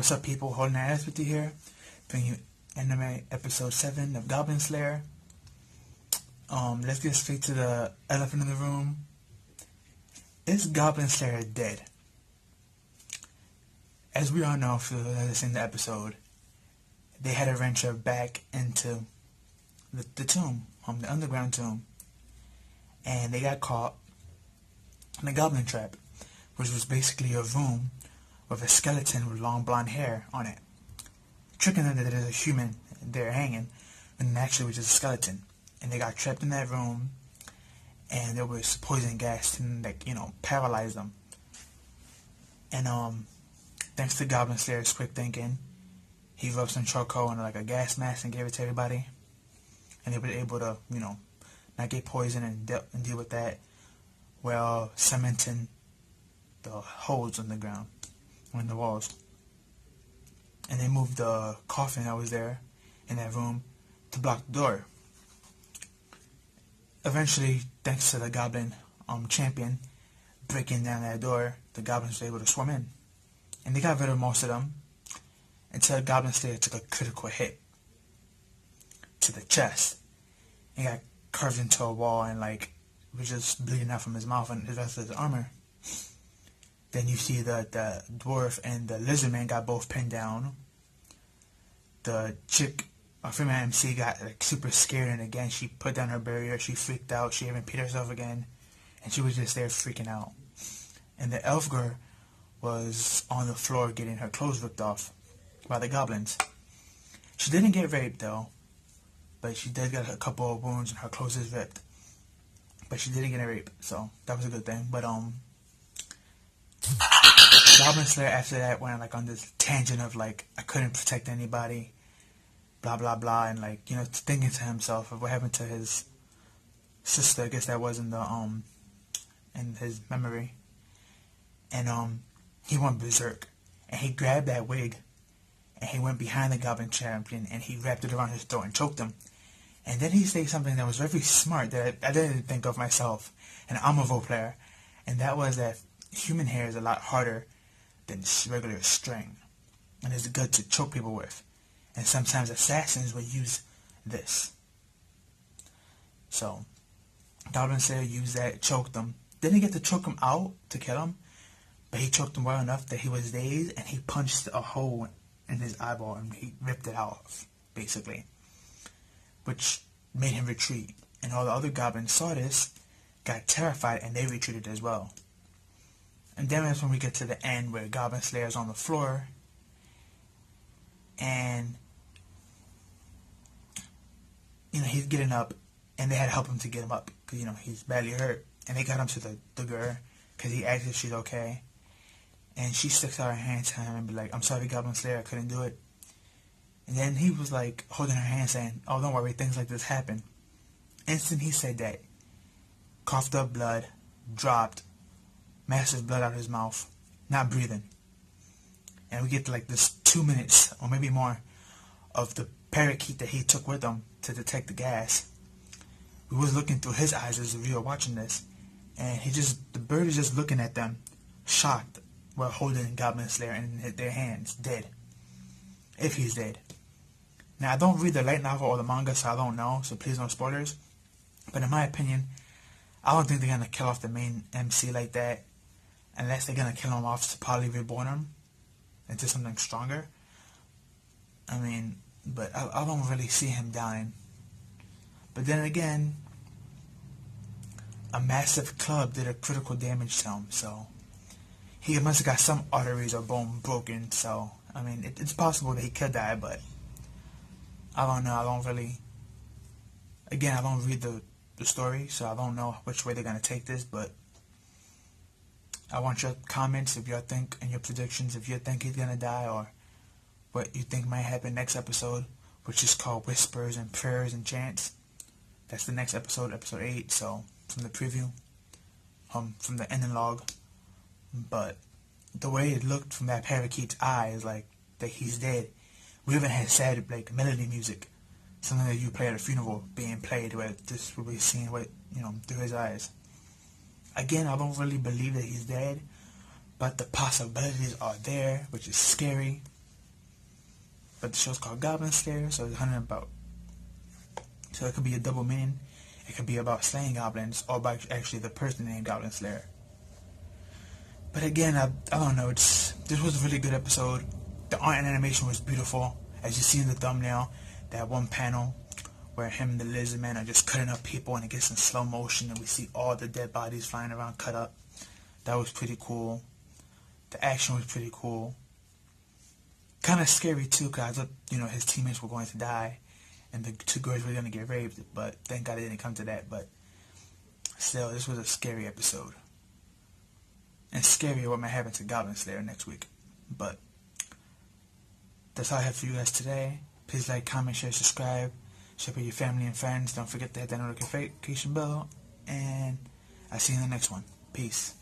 What's up, people? Holding our ass with you here, bringing you anime episode 7 of Goblin Slayer. Let's get straight to the elephant in the room. Is Goblin Slayer dead? As we all know, if you've seen the episode, they had to venture back into the tomb, the underground tomb, and they got caught in a goblin trap, which was basically a room with a skeleton with long blonde hair on it, tricking them that there's a human there hanging, and actually it was just a skeleton. And they got trapped in that room, and there was poison gas and paralyze them. And thanks to Goblin Slayer's quick thinking, he rubbed some charcoal into a gas mask and gave it to everybody, and they were able to not get poisoned and deal with that while cementing the holes in the ground, on the walls. And they moved the coffin that was there in that room to block the door. Eventually, thanks to the Goblin champion breaking down that door, the Goblins were able to swim in. And they got rid of most of them until Goblin Slayer took a critical hit to the chest. He got carved into a wall and was just bleeding out from his mouth and the rest of his armor. Then you see the dwarf and the lizard man got both pinned down. The chick, our female MC, got super scared, and again she put down her barrier. She freaked out. She even peed herself again, and she was just there freaking out. And the elf girl was on the floor getting her clothes ripped off by the goblins. She didn't get raped though, but she did get a couple of wounds and her clothes is ripped. But she didn't get raped, so that was a good thing. But Goblin Slayer after that went on this tangent of I couldn't protect anybody, blah blah blah, and thinking to himself of what happened to his sister. I guess that was in his memory. And he went berserk, and he grabbed that wig, and he went behind the Goblin champion, and he wrapped it around his throat and choked him. And then he said something that was very smart that I didn't think of myself, and I'm a role player, and that was that human hair is a lot harder than regular string, and it's good to choke people with. And sometimes assassins will use this. So Goblin Slayer used that, choked him. Didn't get to choke him out to kill him, but he choked him well enough that he was dazed, and he punched a hole in his eyeball and he ripped it out, basically, which made him retreat. And all the other goblins saw this, got terrified, and they retreated as well. And then that's when we get to the end where Goblin Slayer's on the floor, and he's getting up, and they had to help him to get him up because he's badly hurt. And they got him to the girl because he asked if she's okay, and she sticks out her hand to him and be like, "I'm sorry, Goblin Slayer, I couldn't do it." And then he was holding her hand saying, "Oh, don't worry, things like this happen." Instant he said that, coughed up blood, dropped, massive blood out of his mouth, not breathing. And we get to this 2 minutes, or maybe more, of the parakeet that he took with him to detect the gas. We was looking through his eyes as we were watching this, and the bird is just looking at them, shocked, while holding Goblin Slayer in their hands, dead. If he's dead. Now, I don't read the light novel or the manga, so I don't know, so please no spoilers. But in my opinion, I don't think they're going to kill off the main MC like that, unless they're going to kill him off to probably reborn him into something stronger. But I don't really see him dying. But then again, a massive club did a critical damage to him, so he must have got some arteries or bone broken, so, it's possible that he could die, but I don't know. I don't read the story, so I don't know which way they're going to take this, but I want your comments if y'all think, and your predictions if you think he's going to die, or what you think might happen next episode, which is called Whispers and Prayers and Chants. That's the next episode, episode 8, so from the preview, from the ending log. But the way it looked from that parakeet's eyes, that he's dead. We even had sad melody music, something that you play at a funeral being played, where this will be seen through his eyes. Again, I don't really believe that he's dead, but the possibilities are there, which is scary. but the show's called Goblin Slayer, so it's hunting about. So it could be a double meaning. It could be about slaying goblins, or about actually the person named Goblin Slayer. But again, I don't know. This was a really good episode. The art and animation was beautiful, as you see in the thumbnail. That one panel where him and the lizard man are just cutting up people, and it gets in slow motion, and we see all the dead bodies flying around cut up. That was pretty cool. The action was pretty cool. Kind of scary too, because I thought, his teammates were going to die, and the two girls were going to get raped. But thank God it didn't come to that. But still, this was a scary episode. And scarier what might happen to Goblin Slayer next week. But that's all I have for you guys today. Please like, comment, share, subscribe. Share with your family and friends. Don't forget to hit that notification bell. And I'll see you in the next one. Peace.